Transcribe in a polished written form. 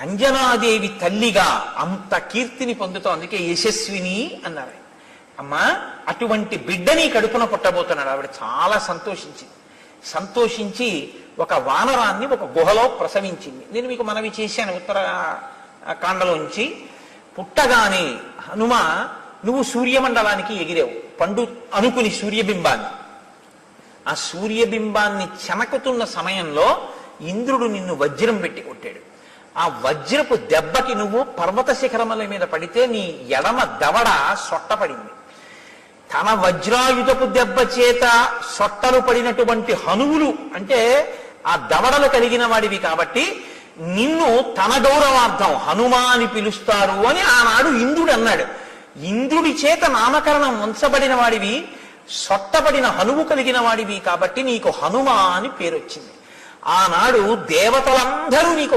అంజనాదేవి తల్లిగా అంత కీర్తిని పొందుతాం. అందుకే యశస్విని అన్నారు. అమ్మా, అటువంటి బిడ్డని కడుపున పుట్టబోతున్నాడు. ఆవిడ చాలా సంతోషించి ఒక వానరాన్ని ఒక గుహలో ప్రసవించింది. నేను మీకు మనవి చేశాను ఉత్తర కాండలోంచి. పుట్టగానే హనుమ, నువ్వు సూర్యమండలానికి ఎగిరావు పండు అనుకుని సూర్యబింబాన్ని. ఆ సూర్యబింబాన్ని చెనకుతున్న సమయంలో ఇంద్రుడు నిన్ను వజ్రం పెట్టి కొట్టాడు. ఆ వజ్రపు దెబ్బకి నువ్వు పర్వత శిఖరముల మీద పడితే నీ ఎడమ దవడ సొట్టపడింది. తన వజ్రాయుధపు దెబ్బ చేత సొట్టలు పడినటువంటి హనువులు అంటే ఆ దవడలు కలిగిన వాడివి కాబట్టి నిన్ను తన గౌరవార్థం హనుమా అని పిలుస్తారు అని ఆనాడు ఇంద్రుడు అన్నాడు. ఇంద్రుడి చేత నామకరణం ఉంచబడిన వాడివి, సొట్టబడిన హనువు కలిగిన వాడివి కాబట్టి నీకు హనుమ అని పేరు వచ్చింది. ఆనాడు దేవతలందరూ నీకు